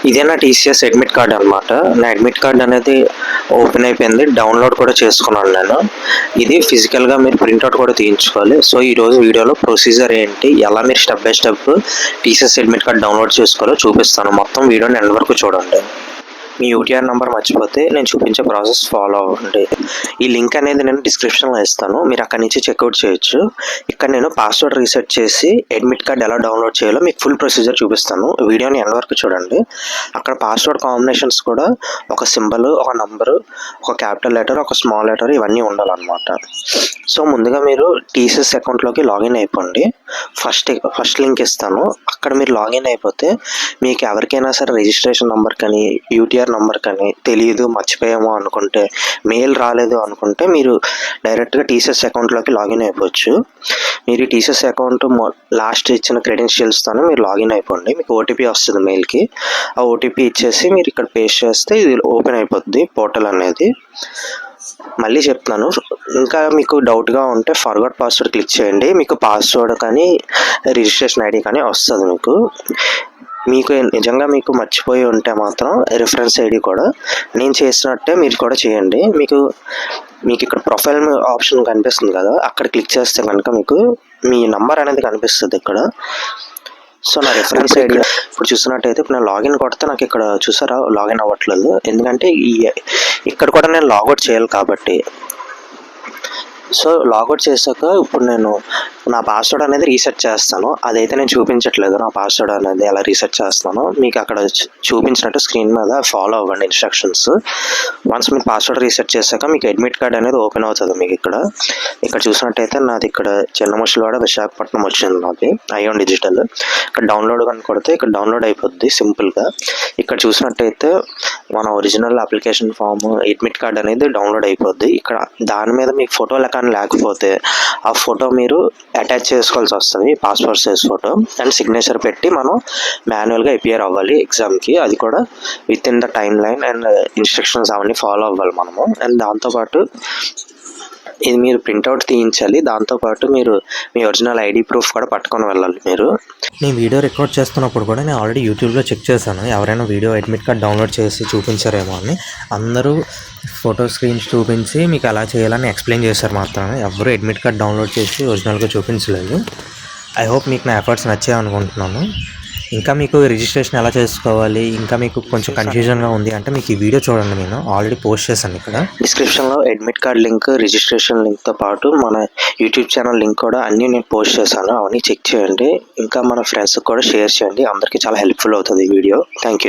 ఇదే నా TCS admit card అనమాట. నా అడ్మిట్ కార్డ్ అనేది ఓపెన్ అయిపోయింది. డౌన్లోడ్ కూడా చేసుకున్నాను నేను. ఇది ఫిజికల్‌గా మీరు ప్రింటౌట్ కూడా తీయించుకోవాలి. సో, ఈరోజు వీడియోలో ప్రొసీజర్ ఏంటి, ఎలా మీరు step by step TCS admit card download చేసుకోవాలో చూపిస్తాను. మొత్తం వీడియోని ఎండ్ వరకు చూడండి. మీ యూటీఆర్ నెంబర్ మర్చిపోతే నేను చూపించే ప్రాసెస్ ఫాలో అవ్వండి. ఈ లింక్ అనేది నేను డిస్క్రిప్షన్లో ఇస్తాను. మీరు అక్కడి నుంచి చెక్అవుట్ చేయొచ్చు. ఇక్కడ నేను పాస్వర్డ్ రీసెట్ చేసి అడ్మిట్ కార్డ్ ఎలా డౌన్లోడ్ చేయాలో మీకు ఫుల్ ప్రొసీజర్ చూపిస్తాను. వీడియోని ఎండ్ వరకు చూడండి. అక్కడ పాస్వర్డ్ కాంబినేషన్స్ కూడా ఒక సింబల్, ఒక నంబరు, ఒక క్యాపిటల్ లెటర్, ఒక స్మాల్ లెటర్ ఇవన్నీ ఉండాలన్నమాట. సో ముందుగా మీరు టీసీఎస్ అకౌంట్లోకి లాగిన్ అయిపోండి. ఫస్ట్ లింక్ ఇస్తాను. అక్కడ మీరు లాగిన్ అయిపోతే మీకు ఎవరికైనా సరే రిజిస్ట్రేషన్ నెంబర్ కానీ యూటీఆర్ నెంబర్ కానీ తెలియదు, మర్చిపోయాము అనుకుంటే, మెయిల్ రాలేదు అనుకుంటే మీరు డైరెక్ట్గా టీసీఎస్ అకౌంట్లోకి లాగిన్ అయిపోవచ్చు. మీరు ఈ టీసీఎస్ అకౌంట్ లాస్ట్ ఇచ్చిన క్రెడెన్షియల్స్తోనే మీరు లాగిన్ అయిపోండి. మీకు ఓటీపీ వస్తుంది మెయిల్కి. ఆ ఓటీపీ ఇచ్చేసి మీరు ఇక్కడ పేస్ట్ చేస్తే ఇది ఓపెన్ అయిపోద్ది పోర్టల్ అనేది. మళ్ళీ చెప్తున్నాను, ఇంకా మీకు డౌట్గా ఉంటే ఫర్గాట్ పాస్వర్డ్ క్లిక్ చేయండి. మీకు పాస్వర్డ్ కానీ రిజిస్ట్రేషన్ ఐడి కానీ వస్తుంది. మీకు నిజంగా మీకు మర్చిపోయి ఉంటే మాత్రం రిఫరెన్స్ ఐడి కూడా నేను చేసినట్టే మీరు కూడా చేయండి. మీకు ఇక్కడ ప్రొఫైల్ ఆప్షన్ కనిపిస్తుంది కదా, అక్కడ క్లిక్ చేస్తే కనుక మీకు మీ నంబర్ అనేది కనిపిస్తుంది ఇక్కడ. సో నా రిఫరెన్స్ ఐడి ఇప్పుడు చూసినట్టయితే ఇప్పుడు నేను లాగిన్ కొడితే నాకు ఇక్కడ చూసారా లాగిన్ అవ్వట్లేదు. ఎందుకంటే ఇక్కడ కూడా నేను లాగౌట్ చేయాలి కాబట్టి. సో లాగౌట్ చేశాక ఇప్పుడు నేను నా పాస్వర్డ్ అనేది రీసెట్ చేస్తాను. అదైతే నేను చూపించట్లేదు. నా పాస్వర్డ్ అనేది ఎలా రీసెట్ చేస్తానో మీకు అక్కడ చూపించినట్టు స్క్రీన్ మీద ఫాలో అవ్వండి ఇన్స్ట్రక్షన్స్. వన్స్ మీరు పాస్వర్డ్ రీసెట్ చేశాక మీకు అడ్మిట్ కార్డ్ అనేది ఓపెన్ అవుతుంది. మీకు ఇక్కడ చూసినట్టయితే నాది ఇక్కడ చిన్నమసిలవాడ విశాఖపట్నం వచ్చింది నాది ఐఆన్ డిజిటల్. ఇక్కడ డౌన్లోడ్ కానీ కొడితే ఇక్కడ డౌన్లోడ్ అయిపోద్ది సింపుల్గా. ఇక్కడ చూసినట్టయితే మన original application form admit card అనేది డౌన్లోడ్ అయిపోద్ది. ఇక్కడ దాని మీద మీకు ఫోటో లేకపోతే ఆ ఫోటో మీరు అటాచ్ చేసుకోవాల్సి వస్తుంది, passport size photo and signature పెట్టి మనం మాన్యువల్గా అపియర్ అవ్వాలి ఎగ్జామ్కి. అది కూడా with in the time line and instructions అవన్నీ ఫాలో అవ్వాలి మనము. అండ్ దాంతోపాటు ఇది మీరు ప్రింట్అవుట్ తీయించాలి. దాంతోపాటు మీరు మీ ఒరిజినల్ ఐడి ప్రూఫ్ కూడా పట్టుకొని వెళ్ళాలి. నేను వీడియో రికార్డ్ చేస్తున్నప్పుడు కూడా నేను ఆల్రెడీ యూట్యూబ్లో చెక్ చేశాను, ఎవరైనా వీడియో అడ్మిట్ కార్డ్ డౌన్లోడ్ చేసి చూపించారేమో అని. అందరూ ఫోటో స్క్రీన్స్ చూపించి మీకు ఎలా చేయాలని ఎక్స్ప్లెయిన్ చేశారు మాత్రమే. ఎవరు అడ్మిట్ కార్డ్ డౌన్లోడ్ చేసి ఒరిజినల్గా చూపించలేదు. ఐ హోప్ మీకు నా ఎఫర్ట్స్ నచ్చాయి అనుకుంటున్నాను. ఇంకా మీకు రిజిస్ట్రేషన్ ఎలా చేసుకోవాలి, ఇంకా మీకు కొంచెం కన్ఫ్యూజన్గా ఉంది అంటే మీకు ఈ వీడియో చూడండి. నేను ఆల్రెడీ పోస్ట్ చేశాను ఇక్కడ డిస్క్రిప్షన్లో అడ్మిట్ కార్డ్ లింక్, రిజిస్ట్రేషన్ లింక్తో పాటు మన యూట్యూబ్ ఛానల్ లింక్ కూడా అన్నీ నేను పోస్ట్ చేశాను. అవన్నీ చెక్ చేయండి. ఇంకా మన ఫ్రెండ్స్కి కూడా షేర్ చేయండి. అందరికీ చాలా హెల్ప్ఫుల్ అవుతుంది ఈ వీడియో. Thank you.